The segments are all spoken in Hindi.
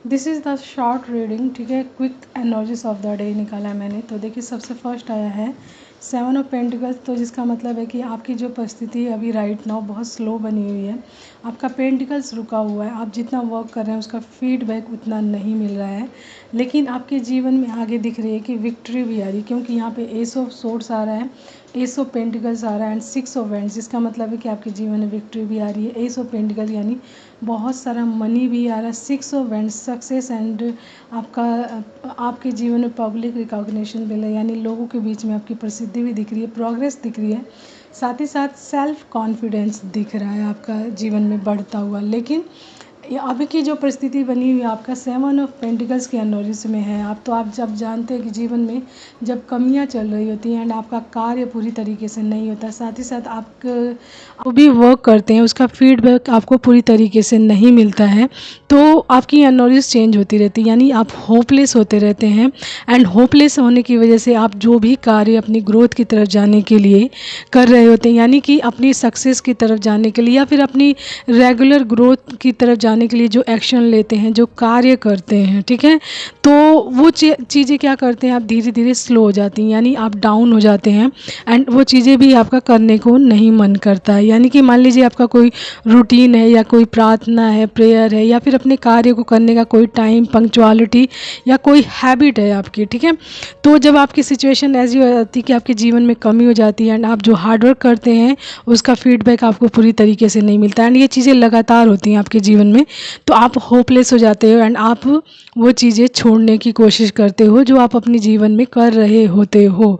This is the short reading, ठीक है। Quick energies of the day निकाला है मैंने। तो देखिए सबसे फर्स्ट आया है 7 ऑफ पेंटिकल्स। तो जिसका मतलब है कि आपकी जो परिस्थिति है अभी राइट नाउ बहुत स्लो बनी हुई है। आपका पेंटिकल्स रुका हुआ है, आप जितना वर्क कर रहे हैं उसका फीडबैक उतना नहीं मिल रहा है, लेकिन आपके जीवन में आगे दिख रही है कि विक्ट्री भी आ रही है, क्योंकि यहाँ पे एस ऑफ सोर्ड्स आ रहा है, एस ऑफ पेंटिकल्स आ रहा है एंड 6 ऑफ वैंड्स। जिसका मतलब है कि आपके जीवन में विक्ट्री भी आ रही है। एस ऑफ पेंटिकल यानी बहुत सारा मनी भी आ रहा है। 6 ऑफ वैंड्स सक्सेस एंड आपके जीवन में पब्लिक रिकॉग्निशन मिल रहा है, यानी लोगों के बीच में आपकी प्रसिद्धि भी दिख रही है, प्रोग्रेस दिख रही है। साथ ही साथ सेल्फ कॉन्फिडेंस दिख रहा है आपका जीवन में बढ़ता हुआ। लेकिन ये अभी की जो परिस्थिति बनी हुई है आपका 7 ऑफ पेंटिकल्स के एनर्जीज में है। आप जब जानते हैं कि जीवन में जब कमियां चल रही होती हैं एंड आपका कार्य पूरी तरीके से नहीं होता, साथ ही साथ आप भी वर्क करते हैं उसका फीडबैक आपको पूरी तरीके से नहीं मिलता है, तो आपकी एनर्जीज चेंज होती रहती है, यानी आप होपलेस होते रहते हैं। एंड होपलेस होने की वजह से आप जो भी कार्य अपनी ग्रोथ की तरफ जाने के लिए कर रहे होते हैं, यानी कि अपनी सक्सेस की तरफ जाने के लिए या फिर अपनी रेगुलर ग्रोथ की तरफ जाने के लिए जो एक्शन लेते हैं, जो कार्य करते हैं, ठीक है, तो वो चीज़ें क्या करते हैं, आप धीरे धीरे स्लो हो जाती हैं, यानी आप डाउन हो जाते हैं एंड वो चीज़ें भी आपका करने को नहीं मन करता है। यानी कि मान लीजिए आपका कोई रूटीन है या कोई प्रार्थना है, प्रेयर है, या फिर अपने कार्य को करने का कोई टाइम, पंक्चुअलिटी या कोई हैबिट है आपकी, ठीक है। तो जब आपकी सिचुएशन ऐसी हो जाती है कि आपके जीवन में कमी हो जाती है एंड आप जो हार्डवर्क करते हैं उसका फीडबैक आपको पूरी तरीके से नहीं मिलता एंड ये चीज़ें लगातार होती हैं आपके जीवन में, तो आप होपलेस हो जाते हो एंड आप वो चीज़ें छोड़ने की कोशिश करते हो जो आप अपने जीवन में कर रहे होते हो।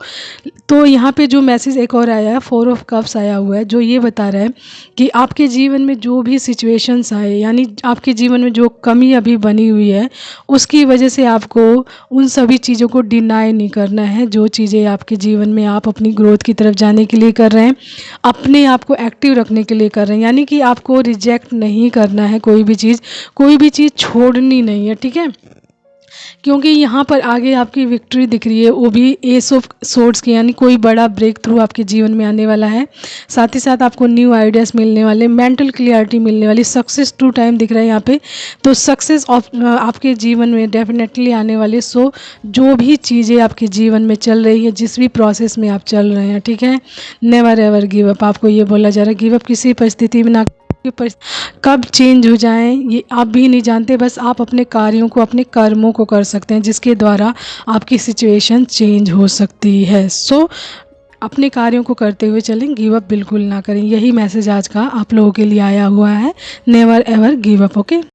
तो यहाँ पे जो मैसेज एक और आया है, 4 ऑफ कप्स आया हुआ है, जो ये बता रहा है कि आपके जीवन में जो भी सिचुएशंस आए, यानी आपके जीवन में जो कमी अभी बनी हुई है उसकी वजह से आपको उन सभी चीज़ों को डिनाई नहीं करना है, जो चीज़ें आपके जीवन में आप अपनी ग्रोथ की तरफ जाने के लिए कर रहे हैं, अपने आप को एक्टिव रखने के लिए कर रहे हैं, यानी कि आपको रिजेक्ट नहीं करना है कोई भी चीज़ छोड़नी नहीं है, ठीक है। क्योंकि यहाँ पर आगे आपकी विक्ट्री दिख रही है, वो भी एस ऑफ सोर्ड्स की, यानी कोई बड़ा ब्रेक थ्रू आपके जीवन में आने वाला है। साथ ही साथ आपको न्यू आइडियाज़ मिलने वाले, मेंटल क्लियरिटी मिलने वाली, सक्सेस टू टाइम दिख रहा है यहाँ पे, तो सक्सेस आपके जीवन में डेफिनेटली आने वाली। सो जो भी चीज़ें आपके जीवन में चल रही है, जिस भी प्रोसेस में आप चल रहे हैं, ठीक है, नेवर एवर गिव अप। आपको ये बोला जा रहा है गिव अप किसी परिस्थिति में ना, कब चेंज हो जाएं ये आप भी नहीं जानते, बस आप अपने कार्यों को, अपने कर्मों को कर सकते हैं जिसके द्वारा आपकी सिचुएशन चेंज हो सकती है। सो अपने कार्यों को करते हुए चलें, गिव अप बिल्कुल ना करें। यही मैसेज आज का आप लोगों के लिए आया हुआ है, never ever give up. Okay.